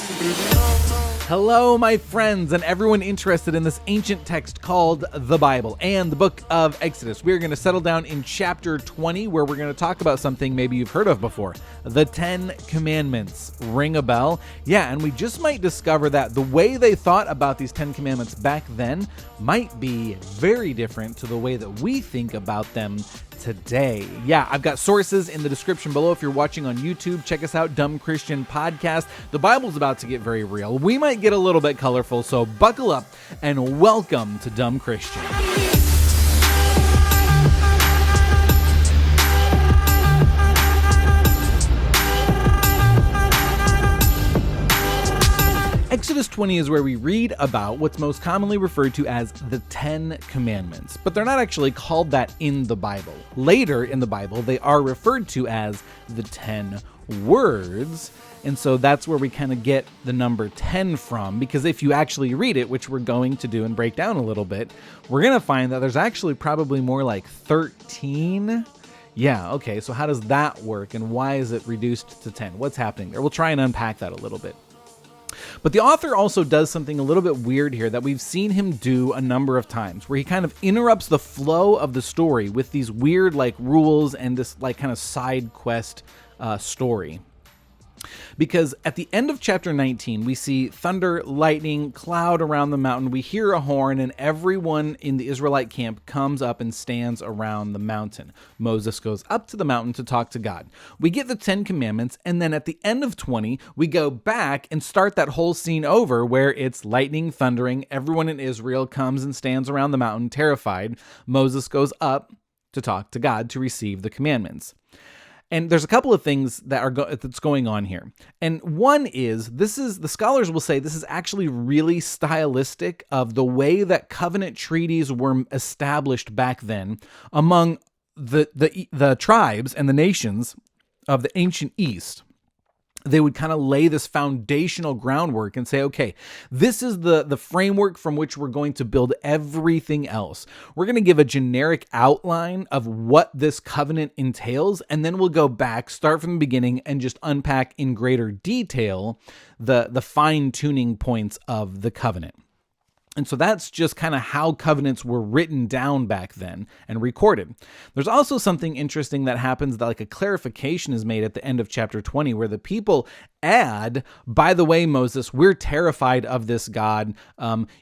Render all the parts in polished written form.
Hello, my friends, and everyone interested in this ancient text called the Bible and the book of Exodus. We're going to settle down in chapter 20, where we're going to talk about something maybe you've heard of before, the 10 Commandments. Ring a bell? Yeah, and we just might discover that the way they thought about these 10 Commandments back then might be very different to the way that we think about them today. Yeah, I've got sources in the description below. If you're watching on YouTube, check us out, Dumb Christian Podcast. The Bible's about to get very real. We might get a little bit colorful, so buckle up and welcome to Dumb Christian. Exodus 20 is where we read about what's most commonly referred to as the 10 Commandments, but they're not actually called that in the Bible. Later in the Bible, they are referred to as the 10 Words, and so that's where we kind of get the number 10 from, because if you actually read it, which we're going to do and break down a little bit, we're going to find that there's actually probably more like 13. Yeah, okay, so how does that work, and why is it reduced to 10? What's happening there? We'll try and unpack that a little bit. But the author also does something a little bit weird here that we've seen him do a number of times, where he kind of interrupts the flow of the story with these weird rules and this kind of side quest story. Because at the end of chapter 19, we see thunder, lightning, cloud around the mountain. We hear a horn, and everyone in the Israelite camp comes up and stands around the mountain. Moses goes up to the mountain to talk to God. We get the 10 Commandments, and then at the end of 20, we go back and start that whole scene over where it's lightning, thundering. Everyone in Israel comes and stands around the mountain, terrified. Moses goes up to talk to God to receive the commandments. And there's a couple of things that's going on here. And one is, the scholars will say this is actually really stylistic of the way that covenant treaties were established back then among the tribes and the nations of the ancient East. They would kind of lay this foundational groundwork and say, okay, this is the framework from which we're going to build everything else. We're going to give a generic outline of what this covenant entails, and then we'll go back, start from the beginning, and just unpack in greater detail the fine-tuning points of the covenant. And so that's just kind of how covenants were written down back then and recorded. There's also something interesting that happens, that a clarification is made at the end of chapter 20, where the people add, by the way, Moses, we're terrified of this God.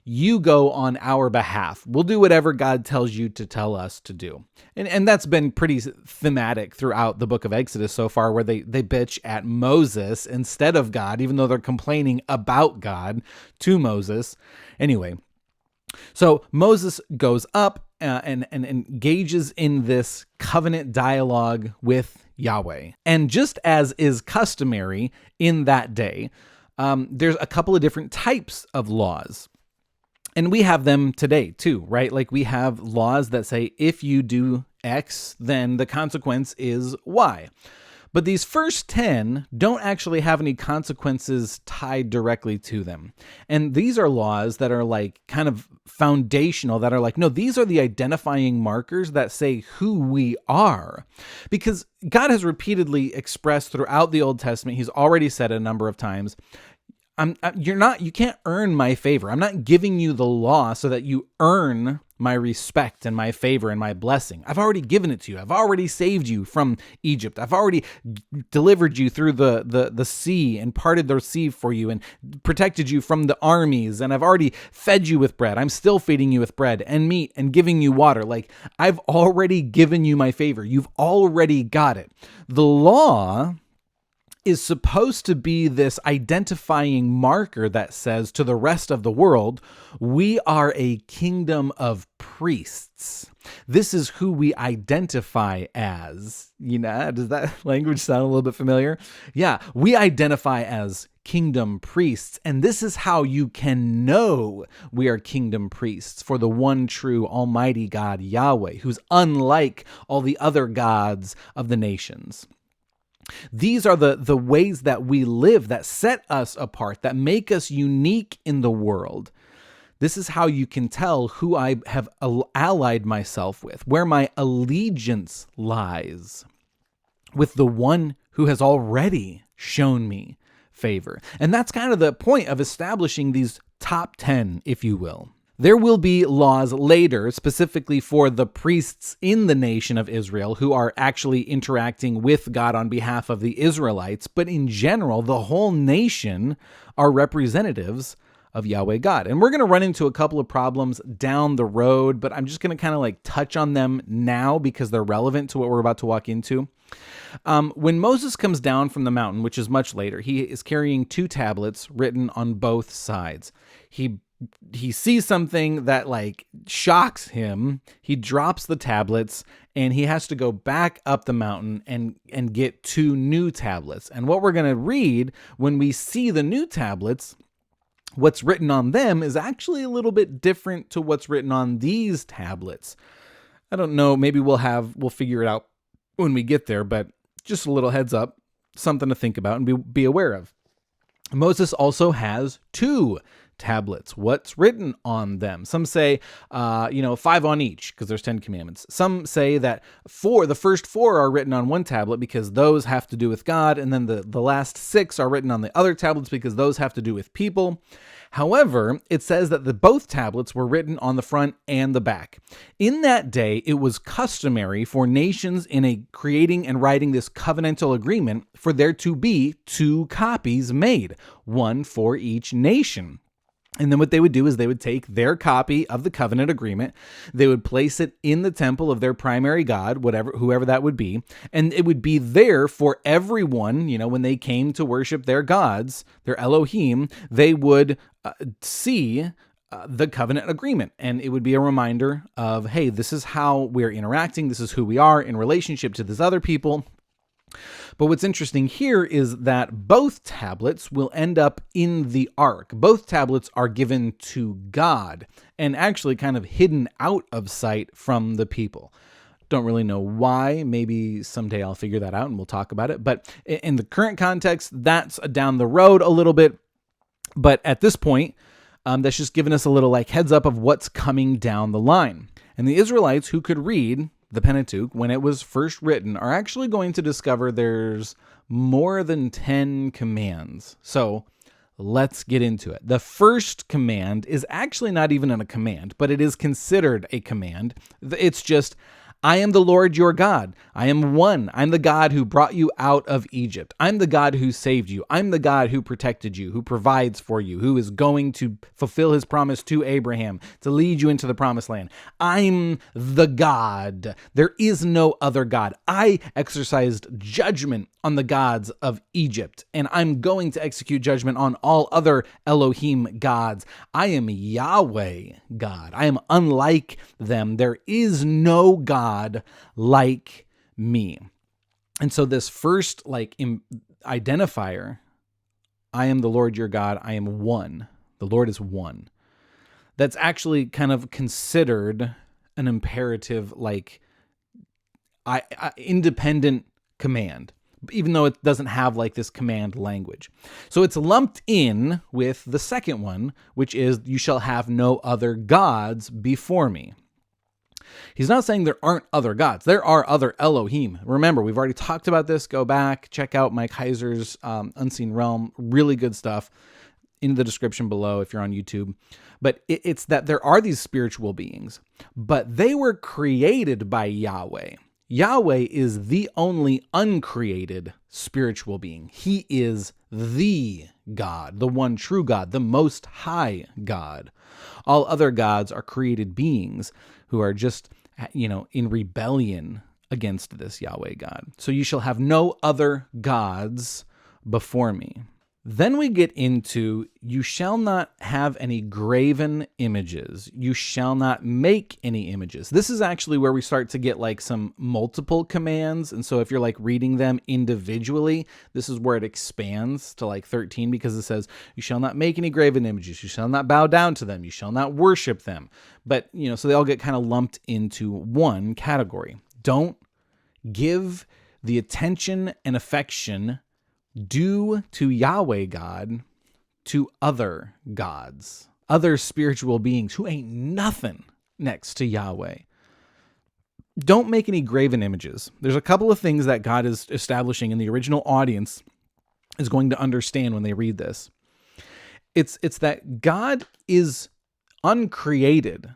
You go on our behalf. We'll do whatever God tells you to tell us to do. And that's been pretty thematic throughout the book of Exodus so far, where they bitch at Moses instead of God, even though they're complaining about God to Moses. Anyway, so Moses goes up and engages in this covenant dialogue with Yahweh. And just as is customary in that day, there's a couple of different types of laws. And we have them today too, right? We have laws that say if you do X, then the consequence is Y. But these first 10 don't actually have any consequences tied directly to them. And these are laws that are kind of foundational, that are no, these are the identifying markers that say who we are. Because God has repeatedly expressed throughout the Old Testament, he's already said a number of times, you can't earn my favor. I'm not giving you the law so that you earn my respect and my favor and my blessing. I've already given it to you. I've already saved you from Egypt. I've already delivered you through the sea and parted the sea for you and protected you from the armies. And I've already fed you with bread. I'm still feeding you with bread and meat and giving you water. I've already given you my favor. You've already got it. The law is supposed to be this identifying marker that says to the rest of the world, we are a kingdom of priests. This is who we identify as. Does that language sound a little bit familiar? Yeah, we identify as kingdom priests, and this is how you can know we are kingdom priests for the one true almighty God, Yahweh, who's unlike all the other gods of the nations. These are the ways that we live that set us apart, that make us unique in the world. This is how you can tell who I have allied myself with, where my allegiance lies, with the one who has already shown me favor. And that's kind of the point of establishing these top 10, if you will. There will be laws later, specifically for the priests in the nation of Israel who are actually interacting with God on behalf of the Israelites. But in general, the whole nation are representatives of Yahweh God. And we're going to run into a couple of problems down the road, but I'm just going to kind of like touch on them now because they're relevant to what we're about to walk into. When Moses comes down from the mountain, which is much later, he is carrying 2 tablets written on both sides. He sees something that like shocks him. He drops the tablets and he has to go back up the mountain and get 2 new tablets. And what we're going to read when we see the new tablets, what's written on them is actually a little bit different to what's written on these tablets. I don't know, maybe we'll figure it out when we get there, but just a little heads up, something to think about and be aware of. Moses also has 2 tablets. What's written on them? Some say, 5 on each because there's 10 commandments. Some say that the first 4 are written on one tablet because those have to do with God, and then the last 6 are written on the other tablets because those have to do with people. However, it says that both tablets were written on the front and the back. In that day, it was customary for nations in creating and writing this covenantal agreement for there to be 2 copies made, one for each nation. And then what they would do is they would take their copy of the covenant agreement, they would place it in the temple of their primary god, whoever that would be, and it would be there for everyone, when they came to worship their gods, their Elohim, they would see the covenant agreement. And it would be a reminder of, hey, this is how we're interacting, this is who we are in relationship to this other people. But what's interesting here is that both tablets will end up in the ark. Both tablets are given to God and actually kind of hidden out of sight from the people. Don't really know why. Maybe someday I'll figure that out and we'll talk about it. But in the current context, that's down the road a little bit. But at this point, that's just giving us a little heads up of what's coming down the line. And the Israelites who could read the Pentateuch, when it was first written, are actually going to discover there's more than 10 commands. So let's get into it. The first command is actually not even a command, but it is considered a command. It's just, I am the Lord your God. I am one. I'm the God who brought you out of Egypt. I'm the God who saved you. I'm the God who protected you, who provides for you, who is going to fulfill his promise to Abraham to lead you into the promised land. I'm the God. There is no other God. I exercised judgment on the gods of Egypt, and I'm going to execute judgment on all other Elohim gods. I am Yahweh God. I am unlike them. There is no God like me. And so this first identifier, I am the Lord your God, I am one. The Lord is one. That's actually kind of considered an imperative, independent command, even though it doesn't have this command language. So it's lumped in with the second one, which is, you shall have no other gods before me. He's not saying there aren't other gods. There are other Elohim. Remember, we've already talked about this. Go back, check out Mike Heiser's Unseen Realm. Really good stuff in the description below if you're on YouTube. But it's that there are these spiritual beings, but they were created by Yahweh. Yahweh is the only uncreated spiritual being. He is the God, the one true God, the most high God. All other gods are created beings who are just, in rebellion against this Yahweh God. So you shall have no other gods before me. Then we get into, you shall not have any graven images. You shall not make any images. This is actually where we start to get some multiple commands. And so if you're reading them individually, this is where it expands to 13, because it says, you shall not make any graven images. You shall not bow down to them. You shall not worship them. But, so they all get kind of lumped into one category. Don't give the attention and affection due to Yahweh God to other gods, other spiritual beings who ain't nothing next to Yahweh. Don't make any graven images. There's a couple of things that God is establishing in the original audience is going to understand when they read this. It's that God is uncreated.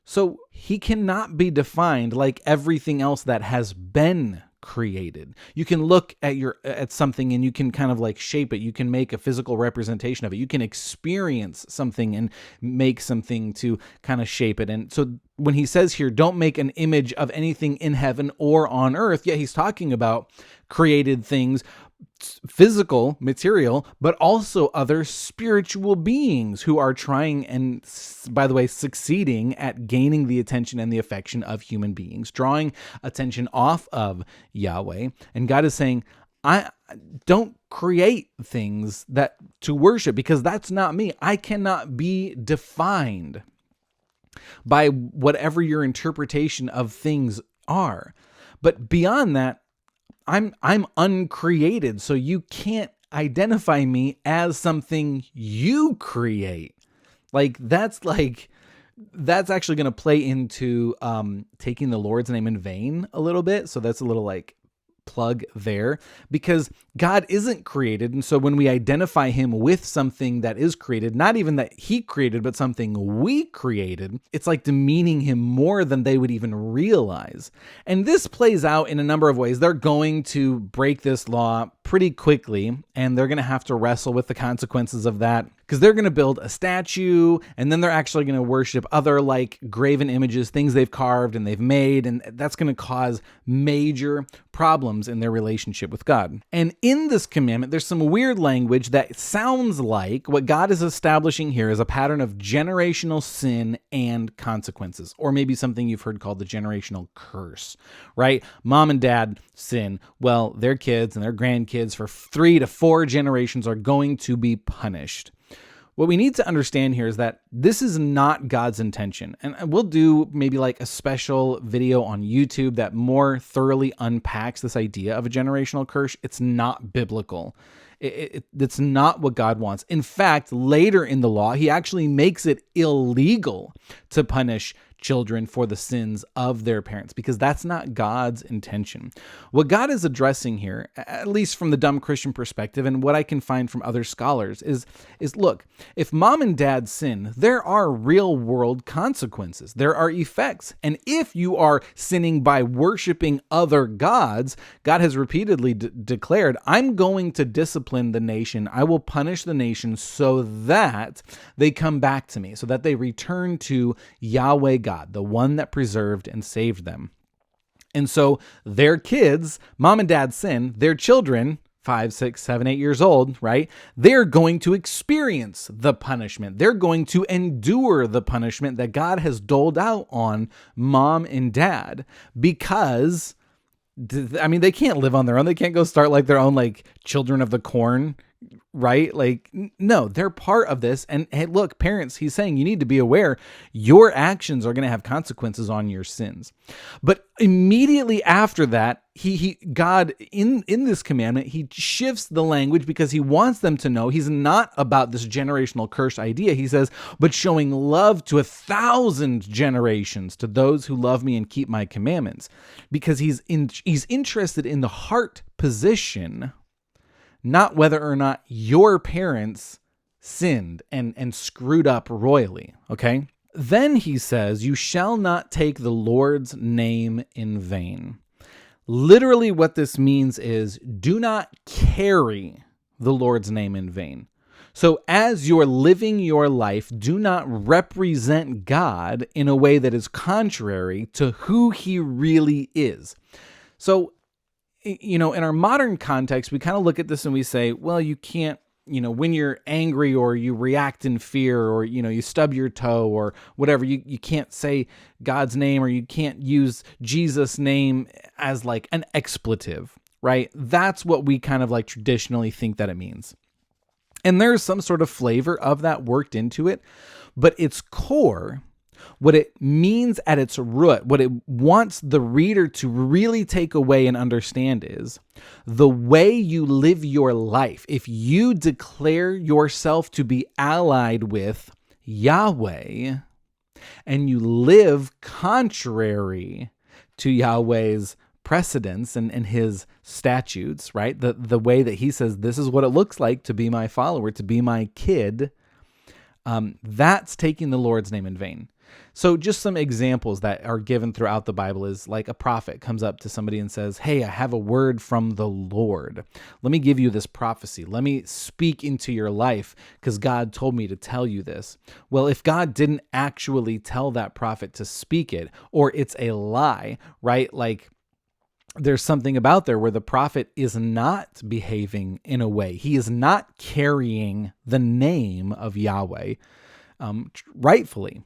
So he cannot be defined like everything else that has been created. You can look at something and you can kind of like shape it. You can make a physical representation of it. You can experience something and make something to kind of shape it. And so when he says here, don't make an image of anything in heaven or on earth, yeah, he's talking about created things, physical, material, but also other spiritual beings who are trying and, by the way, succeeding at gaining the attention and the affection of human beings, drawing attention off of Yahweh. And God is saying, I don't create things that to worship, because that's not me. I cannot be defined by whatever your interpretation of things are. But beyond that, I'm uncreated, so you can't identify me as something you create. That's actually going to play into taking the Lord's name in vain a little bit. So that's a little plug there, because God isn't created. And so when we identify him with something that is created, not even that he created, but something we created, it's like demeaning him more than they would even realize. And this plays out in a number of ways. They're going to break this law pretty quickly, and they're going to have to wrestle with the consequences of that, because they're going to build a statue, and then they're actually going to worship other graven images, things they've carved and they've made, and that's going to cause major problems in their relationship with God. And in this commandment, there's some weird language that sounds like what God is establishing here is a pattern of generational sin and consequences, or maybe something you've heard called the generational curse, right? Mom and dad sin. Well, their kids and their grandkids for 3 to 4 generations are going to be punished. What we need to understand here is that this is not God's intention. And we'll do maybe a special video on YouTube that more thoroughly unpacks this idea of a generational curse. It's not biblical. It's not what God wants. In fact, later in the law, he actually makes it illegal to punish children for the sins of their parents, because that's not God's intention. What God is addressing here, at least from the dumb Christian perspective, and what I can find from other scholars, is look, if mom and dad sin, there are real world consequences. There are effects. And if you are sinning by worshiping other gods, God has repeatedly declared, I'm going to discipline the nation. I will punish the nation so that they come back to me, so that they return to Yahweh God, the one that preserved and saved them. And so their kids, mom and dad sin, their children, 5, 6, 7, 8 years old, right? They're going to experience the punishment. They're going to endure the punishment that God has doled out on mom and dad, because they can't live on their own. They can't go start their own children of the corn, right? No, they're part of this. And hey, look, parents, he's saying you need to be aware your actions are going to have consequences on your sins. But immediately after that, God in this commandment, he shifts the language, because he wants them to know he's not about this generational curse idea. He says, but showing love to 1,000 generations to those who love me and keep my commandments, because he's interested in the heart position, not whether or not your parents sinned and screwed up royally, okay? Then he says, you shall not take the Lord's name in vain. Literally what this means is, do not carry the Lord's name in vain. So as you're living your life, do not represent God in a way that is contrary to who he really is. So, in our modern context, we kind of look at this and we say, well, you can't, when you're angry or you react in fear, or, you stub your toe or whatever, you can't say God's name, or you can't use Jesus' name as an expletive, right? That's what we kind of traditionally think that it means. And there's some sort of flavor of that worked into it, but its core, what it means at its root, what it wants the reader to really take away and understand is the way you live your life. If you declare yourself to be allied with Yahweh and you live contrary to Yahweh's precedents and his statutes, right? The way that he says, this is what it looks like to be my follower, to be my kid, that's taking the Lord's name in vain. So just some examples that are given throughout the Bible is like a prophet comes up to somebody and says, hey, I have a word from the Lord. Let me give you this prophecy. Let me speak into your life because God told me to tell you this. Well, if God didn't actually tell that prophet to speak it, or it's a lie, right? Like there's something about there where the prophet is not behaving in a way. He is not carrying the name of Yahweh rightfully.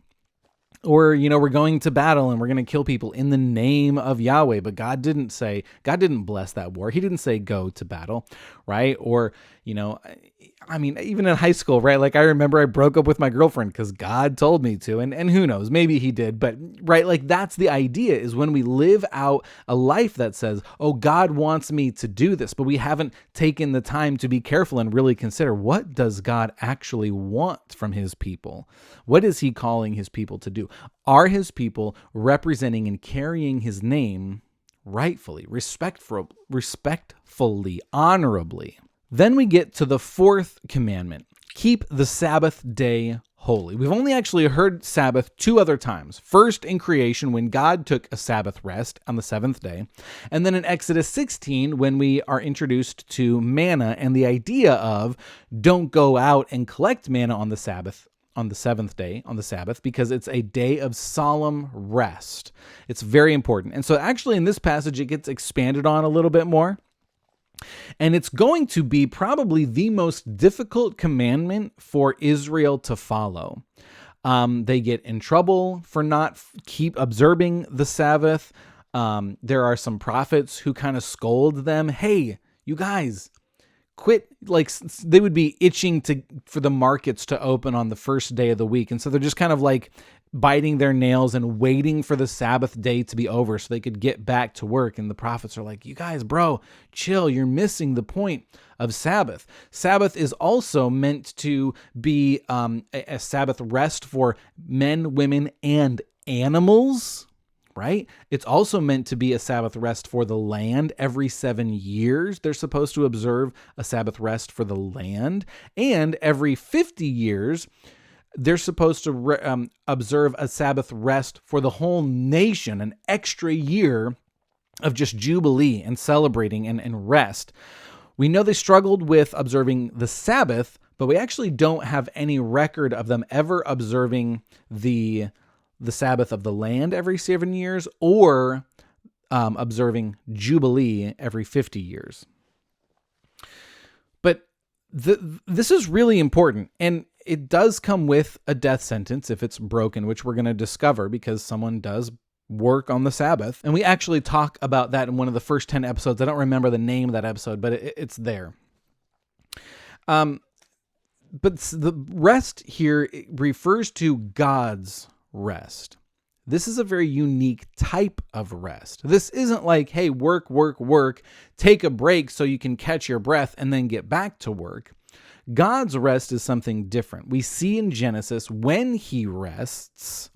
Or, we're going to battle and we're going to kill people in the name of Yahweh, but God didn't bless that war. He didn't say go to battle, right? Or, even in high school, right? Like I remember I broke up with my girlfriend because God told me to, and who knows, maybe he did, but right, like that's the idea is when we live out a life that says, oh, God wants me to do this, but we haven't taken the time to be careful and really consider what does God actually want from his people? What is he calling his people to do? Are his people representing and carrying his name rightfully, respectfully, honorably? Then we get to the fourth commandment, keep the Sabbath day holy. We've only actually heard Sabbath two other times. First in creation when God took a Sabbath rest on the seventh day, and then in Exodus 16 when we are introduced to manna and the idea of don't go out and collect manna on the Sabbath, on the seventh day, on the Sabbath, because it's a day of solemn rest. It's very important. And so actually in this passage, it gets expanded on a little bit more. And it's going to be probably the most difficult commandment for Israel to follow. They get in trouble for not keep observing the Sabbath. There are some prophets who kind of scold them. Hey, you guys, quit. Like they would be itching for the markets to open on the first day of the week. And so they're just kind of like biting their nails and waiting for the Sabbath day to be over so they could get back to work. And the prophets are like, you guys, bro, chill. You're missing the point of Sabbath. Sabbath is also meant to be a Sabbath rest for men, women, and animals, right? It's also meant to be a Sabbath rest for the land. Every 7 years, they're supposed to observe a Sabbath rest for the land. And every 50 years, they're supposed to observe a Sabbath rest for the whole nation, an extra year of just jubilee and celebrating and rest. We know they struggled with observing the Sabbath, but we actually don't have any record of them ever observing the Sabbath of the land every 7 years or observing jubilee every 50 years. But this is really important, and it does come with a death sentence if it's broken, which we're going to discover because someone does work on the Sabbath. And we actually talk about that in one of the first 10 episodes. I don't remember the name of that episode, but it's there. But the rest here refers to God's rest. This is a very unique type of rest. This isn't like, hey, work, take a break so you can catch your breath and then get back to work. God's rest is something different. We see in Genesis when he rests,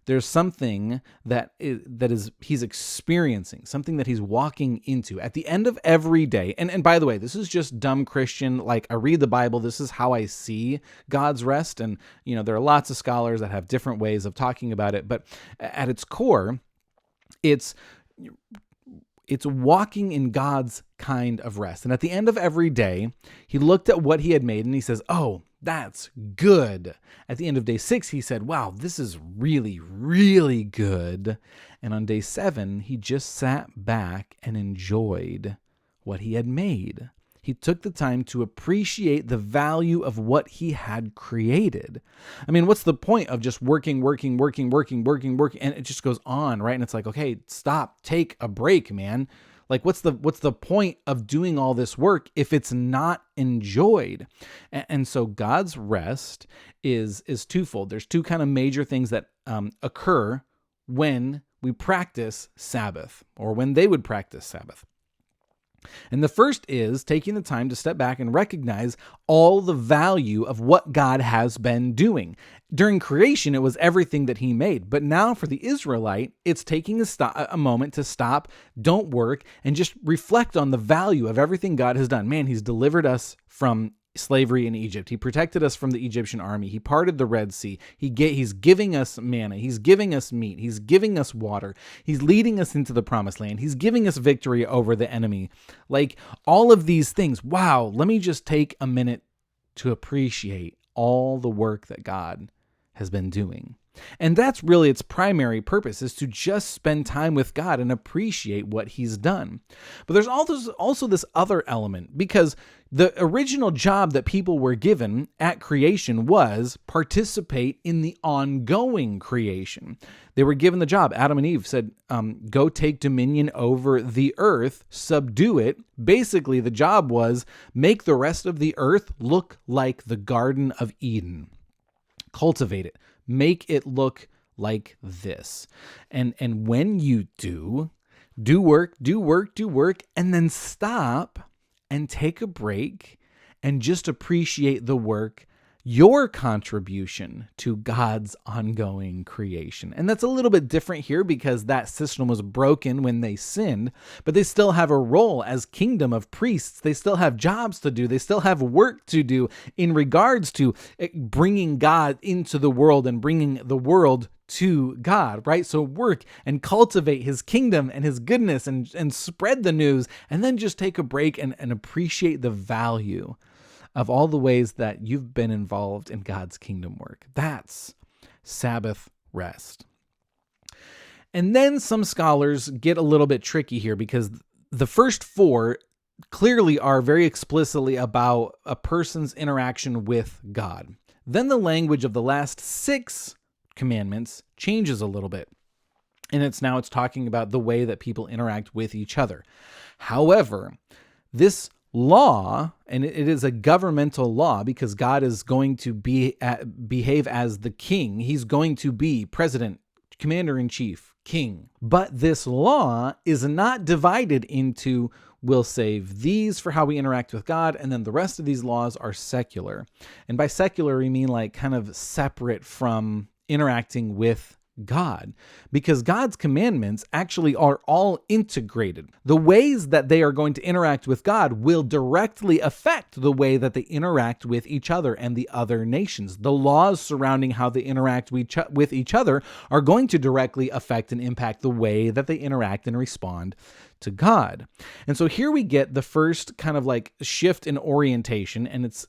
there's something that he's experiencing, something that he's walking into at the end of every day. And by the way, this is just dumb Christian. Like I read the Bible, this is how I see God's rest. And, there are lots of scholars that have different ways of talking about it. But at its core, it's walking in God's kind of rest. And at the end of every day, he looked at what he had made and he says, oh, that's good. At the end of day 6, he said, wow, this is really, really good. And on day 7, he just sat back and enjoyed what he had made. He took the time to appreciate the value of what he had created. I mean, what's the point of just working, and it just goes on, right? And it's like, okay, stop, take a break, man. Like, what's the point of doing all this work if it's not enjoyed? And so God's rest is twofold. There's two kind of major things that occur when we practice Sabbath, or when they would practice Sabbath. And the first is taking the time to step back and recognize all the value of what God has been doing. During creation, it was everything that he made. But now for the Israelite, it's taking a moment to stop, don't work, and just reflect on the value of everything God has done. Man, he's delivered us from slavery in Egypt. He protected us from the Egyptian army. He parted the Red Sea. He's giving us manna. He's giving us meat. He's giving us water. He's leading us into the promised land. He's giving us victory over the enemy. Like all of these things. Wow, let me just take a minute to appreciate all the work that God has been doing. And that's really its primary purpose, is to just spend time with God and appreciate what he's done. But there's also this other element, because the original job that people were given at creation was participate in the ongoing creation. They were given the job. Adam and Eve said, go take dominion over the earth, subdue it. Basically, the job was make the rest of the earth look like the Garden of Eden. Cultivate it. Make it look like this. And when you do work, and then stop and take a break and just appreciate the work, your contribution to God's ongoing creation. And that's a little bit different here because that system was broken when they sinned, but they still have a role as kingdom of priests. They still have jobs to do. They still have work to do in regards to bringing God into the world and bringing the world to God, right? So work and cultivate his kingdom and his goodness and spread the news, and then just take a break and appreciate the value of all the ways that you've been involved in God's kingdom work. That's Sabbath rest. And then some scholars get a little bit tricky here, because the first four clearly are very explicitly about a person's interaction with God. Then the language of the last 6 commandments changes a little bit. And it's talking about the way that people interact with each other. However, this law, and it is a governmental law because God is going to behave as the king. He's going to be president, commander-in-chief, king. But this law is not divided into, we'll save these for how we interact with God, and then the rest of these laws are secular. And by secular, we mean like kind of separate from interacting with God, because God's commandments actually are all integrated. The ways that they are going to interact with God will directly affect the way that they interact with each other and the other nations. The laws surrounding how they interact with each other are going to directly affect and impact the way that they interact and respond to God. And so here we get the first kind of like shift in orientation, and it's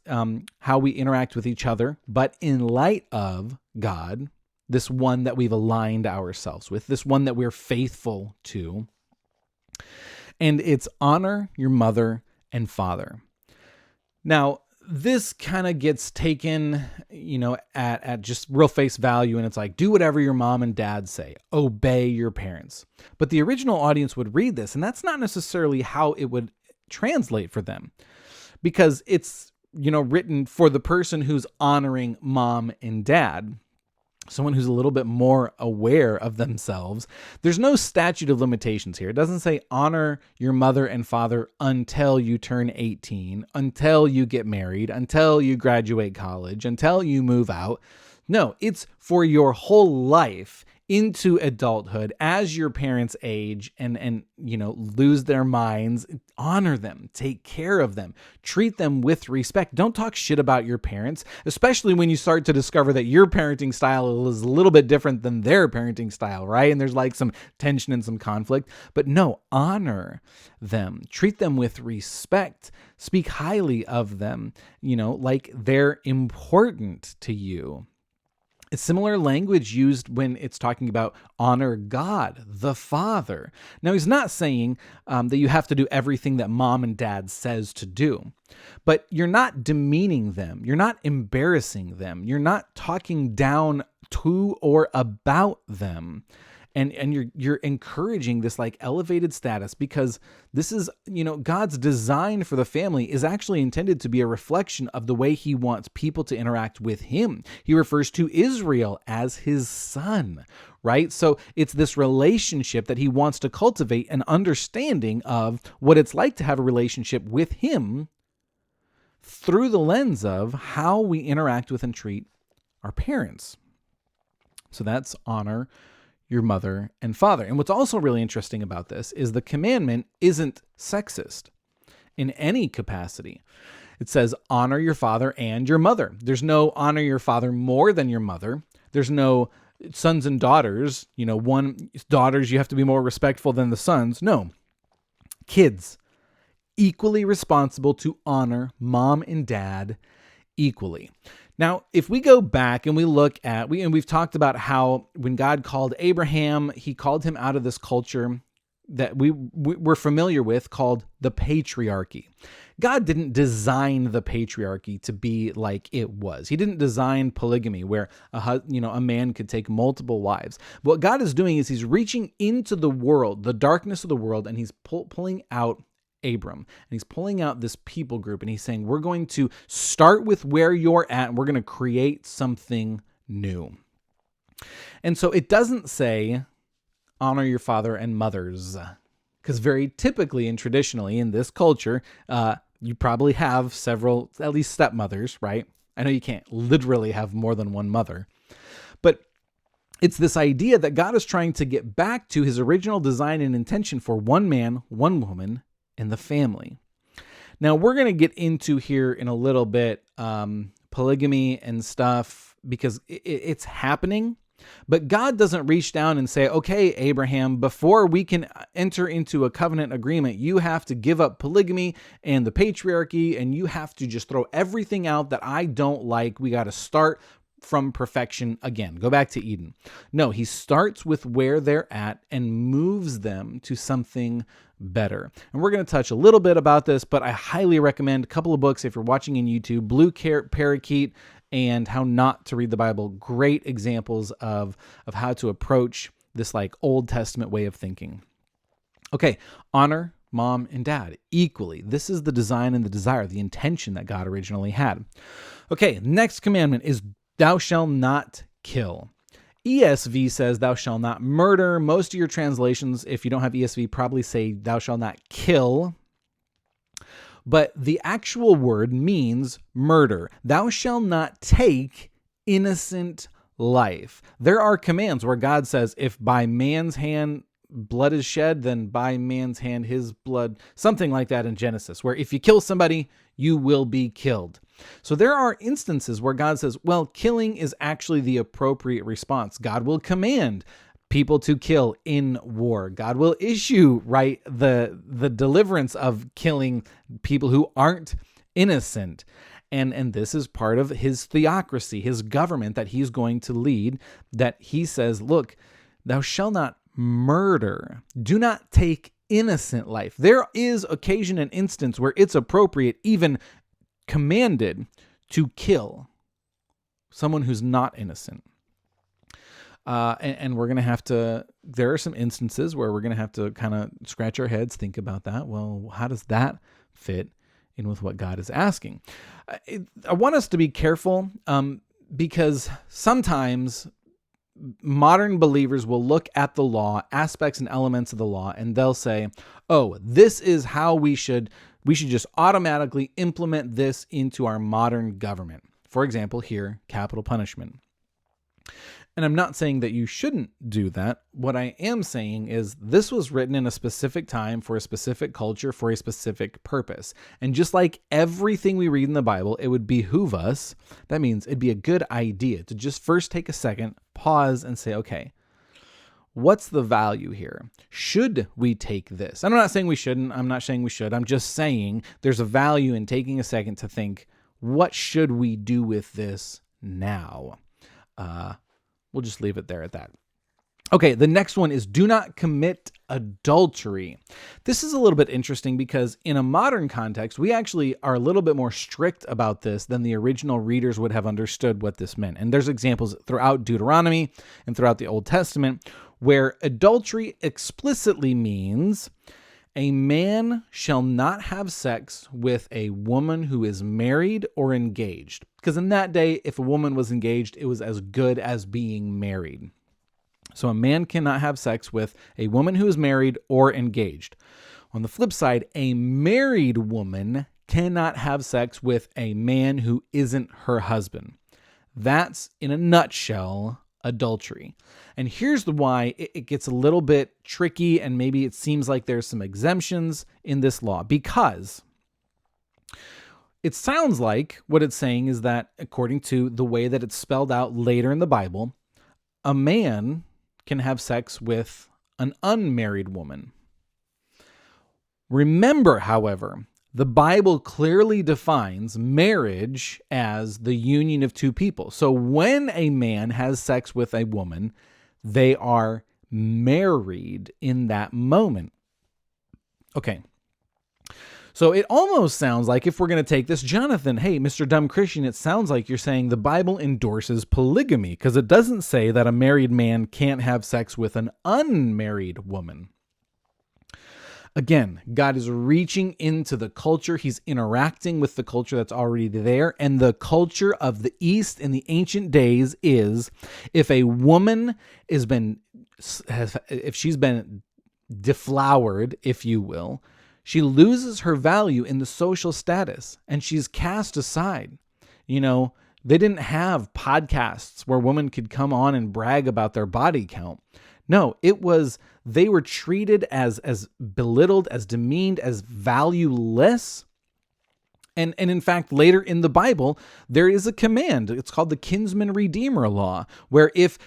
how we interact with each other, but in light of God, this one that we've aligned ourselves with, this one that we're faithful to. And it's honor your mother and father. Now, this kind of gets taken, at just real face value, and it's like, do whatever your mom and dad say, obey your parents. But the original audience would read this, and that's not necessarily how it would translate for them, because it's, written for the person who's honoring mom and dad. Someone who's a little bit more aware of themselves. There's no statute of limitations here. It doesn't say honor your mother and father until you turn 18, until you get married, until you graduate college, until you move out. No, it's for your whole life into adulthood as your parents age and lose their minds. Honor them, take care of them, treat them with respect. Don't talk shit about your parents, especially when you start to discover that your parenting style is a little bit different than their parenting style, right? And there's like some tension and some conflict. But no, honor them, treat them with respect, speak highly of them, like they're important to you. It's similar language used when it's talking about honor God, the Father. Now, he's not saying that you have to do everything that mom and dad says to do, but you're not demeaning them. You're not embarrassing them. You're not talking down to or about them. And you're encouraging this like elevated status, because this is, God's design for the family is actually intended to be a reflection of the way he wants people to interact with him. He refers to Israel as his son, right? So it's this relationship that he wants to cultivate, an understanding of what it's like to have a relationship with him through the lens of how we interact with and treat our parents. So that's honor your mother and father. And what's also really interesting about this is the commandment isn't sexist in any capacity. It says honor your father and your mother. There's no honor your father more than your mother. There's no sons and daughters, daughters, you have to be more respectful than the sons. No. Kids, equally responsible to honor mom and dad equally. Now, if we go back and we look at, we've talked about how when God called Abraham, he called him out of this culture that we're familiar with called the patriarchy. God didn't design the patriarchy to be like it was. He didn't design polygamy where a man could take multiple wives. What God is doing is he's reaching into the world, the darkness of the world, and he's pulling out Abram, and he's pulling out this people group, and he's saying, we're going to start with where you're at, and we're going to create something new. And so it doesn't say honor your father and mothers, because very typically and traditionally in this culture, you probably have several, at least stepmothers, right? I know you can't literally have more than one mother, but it's this idea that God is trying to get back to his original design and intention for one man, one woman, in the family. Now, we're going to get into here in a little bit polygamy and stuff because it's happening, but God doesn't reach down and say, okay, Abraham, before we can enter into a covenant agreement, you have to give up polygamy and the patriarchy, and you have to just throw everything out that I don't like. We got to start from perfection again. Go back to Eden. No, he starts with where they're at and moves them to something better. And we're going to touch a little bit about this, but I highly recommend a couple of books if you're watching in YouTube, Blue Parakeet and How Not to Read the Bible. Great examples of how to approach this like Old Testament way of thinking. Okay, honor mom and dad equally. This is the design and the desire, the intention that God originally had. Okay, next commandment is thou shalt not kill. ESV says thou shalt not murder. Most of your translations, if you don't have ESV, probably say thou shalt not kill. But the actual word means murder. Thou shalt not take innocent life. There are commands where God says, if by man's hand blood is shed, then by man's hand his blood, something like that in Genesis, where if you kill somebody, you will be killed. So there are instances where God says, well, killing is actually the appropriate response. God will command people to kill in war. God will issue, right, the deliverance of killing people who aren't innocent. And this is part of his theocracy, his government that he's going to lead, that he says, look, thou shalt not murder. Do not take innocent life. There is occasion and instance where it's appropriate, even commanded, to kill someone who's not innocent. And we're going to have to, there are some instances where we're going to have to kind of scratch our heads, think about that. Well, how does that fit in with what God is asking? I want us to be careful because sometimes modern believers will look at the law, aspects and elements of the law, and they'll say, oh, this is how we should just automatically implement this into our modern government. For example, here, capital punishment. And I'm not saying that you shouldn't do that. What I am saying is this was written in a specific time for a specific culture for a specific purpose. And just like everything we read in the Bible, it would behoove us. That means it'd be a good idea to just first take a second, pause, and say, okay, what's the value here? Should we take this? And I'm not saying we shouldn't. I'm not saying we should. I'm just saying there's a value in taking a second to think, what should we do with this now? We'll just leave it there at that. Okay, the next one is do not commit adultery. This is a little bit interesting because in a modern context, we actually are a little bit more strict about this than the original readers would have understood what this meant. And there's examples throughout Deuteronomy and throughout the Old Testament where adultery explicitly means a man shall not have sex with a woman who is married or engaged. Because in that day, if a woman was engaged, it was as good as being married. So a man cannot have sex with a woman who is married or engaged. On the flip side, a married woman cannot have sex with a man who isn't her husband. That's, in a nutshell, adultery. And here's the why it gets a little bit tricky, and maybe it seems like there's some exemptions in this law, because it sounds like what it's saying is that, according to the way that it's spelled out later in the Bible, a man can have sex with an unmarried woman. Remember, however, the Bible clearly defines marriage as the union of two people. So when a man has sex with a woman, they are married in that moment. Okay. So it almost sounds like, if we're going to take this, Jonathan, hey, Mr. Dumb Christian, it sounds like you're saying the Bible endorses polygamy, because it doesn't say that a married man can't have sex with an unmarried woman. Again, God is reaching into the culture. He's interacting with the culture that's already there. And the culture of the East in the ancient days is, if a woman if she's been deflowered, if you will, she loses her value in the social status and she's cast aside. You know, they didn't have podcasts where women could come on and brag about their body count. No, they were treated as belittled, as demeaned, as valueless. And in fact, later in the Bible, there is a command. It's called the kinsman redeemer law, where if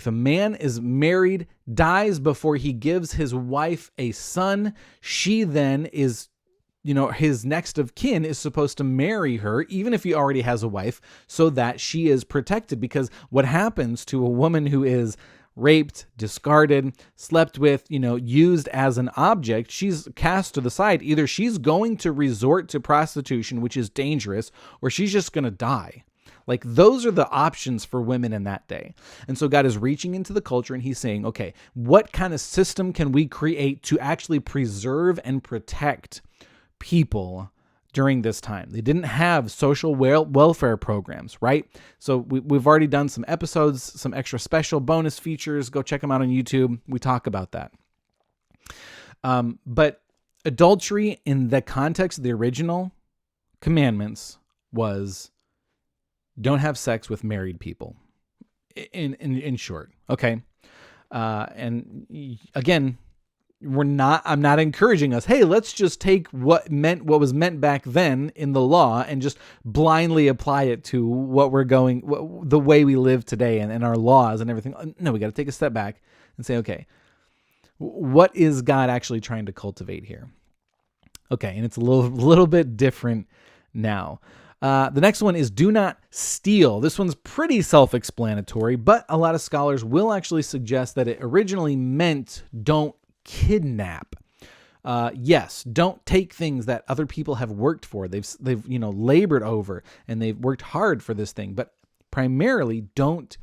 a man is married, dies before he gives his wife a son, she then is, his next of kin is supposed to marry her, even if he already has a wife, so that she is protected. Because what happens to a woman who is raped, discarded, slept with, used as an object, she's cast to the side. Either she's going to resort to prostitution, which is dangerous, or she's just going to die. Like, those are the options for women in that day. And so God is reaching into the culture and he's saying, okay, what kind of system can we create to actually preserve and protect people during this time? They didn't have social welfare programs, right? So we've already done some episodes, some extra special bonus features. Go check them out on YouTube. We talk about that. But adultery in the context of the original commandments was, don't have sex with married people, in short. Okay. And again, I'm not encouraging us, hey, let's just take what was meant back then in the law and just blindly apply it to the way we live today and our laws and everything. No, we got to take a step back and say, okay, what is God actually trying to cultivate here? Okay. And it's a little bit different now. The next one is do not steal. This one's pretty self-explanatory, but a lot of scholars will actually suggest that it originally meant don't kidnap. Yes, don't take things that other people have worked for. They've labored over and they've worked hard for this thing, but primarily don't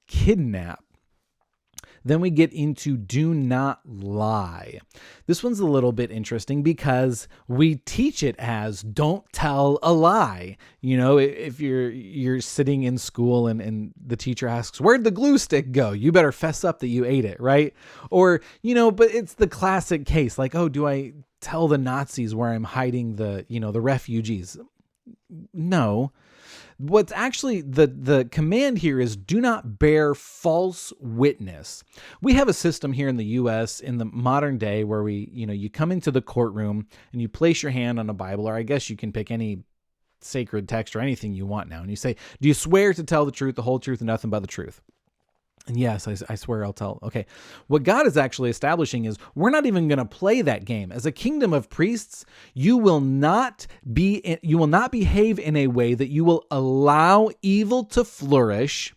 kidnap. Then we get into do not lie. This one's a little bit interesting because we teach it as don't tell a lie. If you're sitting in school and the teacher asks, where'd the glue stick go? You better fess up that you ate it, right? Or, but it's the classic case, like, oh, do I tell the Nazis where I'm hiding the refugees? No. What's actually the command here is do not bear false witness. We have a system here in the U.S. in the modern day where you come into the courtroom and you place your hand on a Bible, or I guess you can pick any sacred text or anything you want now. And you say, do you swear to tell the truth, the whole truth, and nothing but the truth? And yes, I swear I'll tell. Okay. What God is actually establishing is we're not even going to play that game. As a kingdom of priests, you will not behave in a way that you will allow evil to flourish,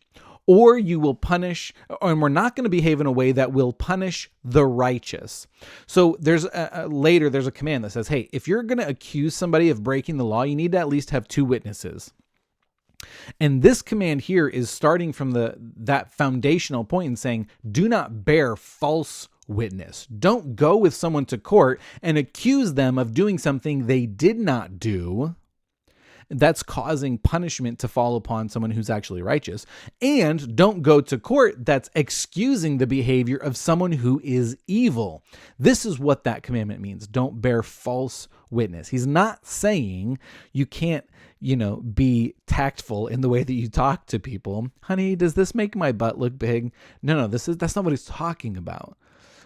or you will punish, and we're not going to behave in a way that will punish the righteous. So there's a command that says, hey, if you're going to accuse somebody of breaking the law, you need to at least have 2 witnesses. And this command here is starting from that foundational point and saying, do not bear false witness. Don't go with someone to court and accuse them of doing something they did not do, that's causing punishment to fall upon someone who's actually righteous. And don't go to court, that's excusing the behavior of someone who is evil. This is what that commandment means. Don't bear false witness. He's not saying you can't, be tactful in the way that you talk to people. Honey, does this make my butt look big? No, that's not what he's talking about.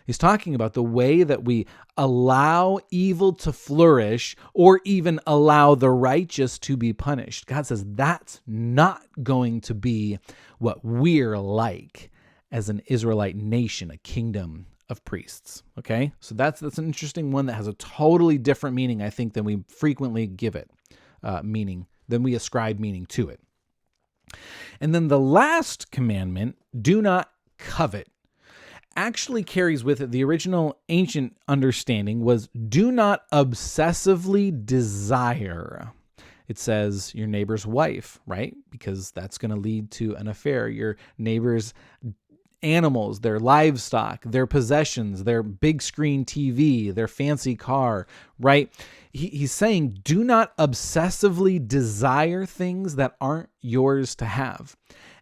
He's talking about the way that we allow evil to flourish or even allow the righteous to be punished. God says that's not going to be what we're like as an Israelite nation, a kingdom of priests. Okay? So that's an interesting one that has a totally different meaning, I think, than we frequently give it than we ascribe meaning to it. And then the last commandment, do not covet, actually carries with it the original ancient understanding was do not obsessively desire. It says your neighbor's wife, right? Because that's going to lead to an affair. Your neighbor's animals, their livestock, their possessions, their big screen TV, their fancy car, right? He's saying do not obsessively desire things that aren't yours to have.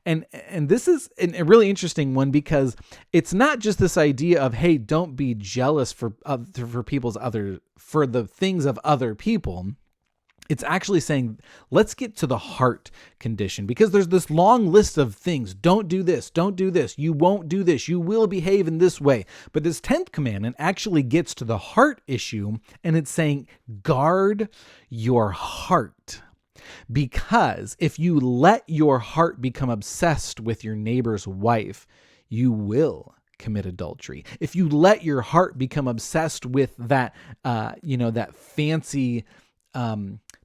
And this is a really interesting one because it's not just this idea of, hey, don't be jealous for the things of other people. It's actually saying, let's get to the heart condition, because there's this long list of things. Don't do this. Don't do this. You won't do this. You will behave in this way. But this 10th commandment actually gets to the heart issue, and it's saying, guard your heart. Because if you let your heart become obsessed with your neighbor's wife, you will commit adultery. If you let your heart become obsessed with that, that fancy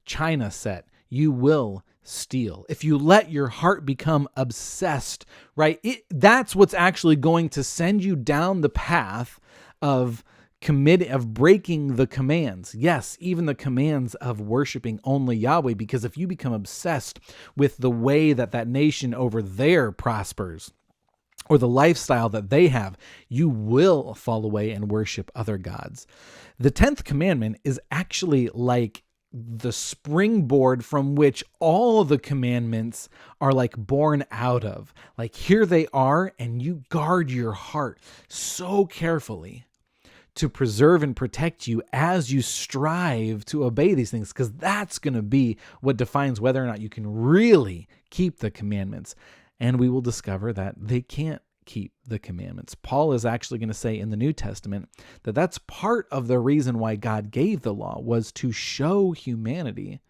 China set, you will steal. If you let your heart become obsessed, right, that's what's actually going to send you down the path of breaking the commands. Yes, even the commands of worshiping only Yahweh, because if you become obsessed with the way that nation over there prospers, or the lifestyle that they have, you will fall away and worship other gods. The 10th commandment is actually like the springboard from which all the commandments are like born out of. Like here they are, and you guard your heart so carefully to preserve and protect you as you strive to obey these things, because that's going to be what defines whether or not you can really keep the commandments. And we will discover that they can't keep the commandments. Paul is actually going to say in the New Testament that that's part of the reason why God gave the law, was to show humanity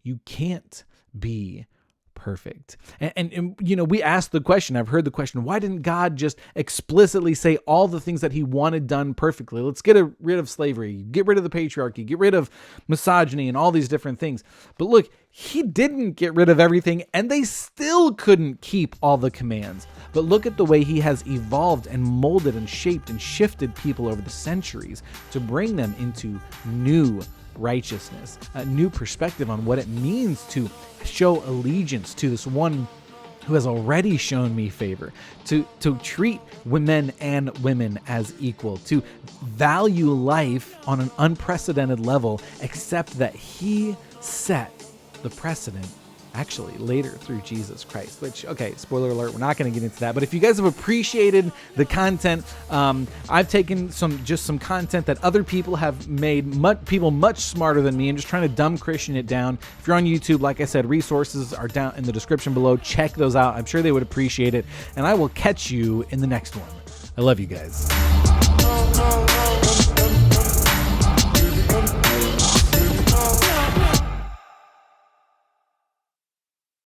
you can't be perfect. And we asked the question, I've heard the question, why didn't God just explicitly say all the things that he wanted done perfectly? Let's get rid of slavery, get rid of the patriarchy, get rid of misogyny and all these different things. But look, he didn't get rid of everything, and they still couldn't keep all the commands. But look at the way he has evolved and molded and shaped and shifted people over the centuries to bring them into new righteousness, a new perspective on what it means to show allegiance to this one who has already shown me favor, to treat men and women as equal, to value life on an unprecedented level, except that he set the precedent actually later through Jesus Christ, which, okay, spoiler alert, we're not going to get into that. But if you guys have appreciated the content, I've taken some content that other people have made, people much smarter than me, and just trying to dumb Christian it down. If you're on YouTube, like I said, resources are down in the description below. Check those out. I'm sure they would appreciate it. And I will catch you in the next one. I love you guys.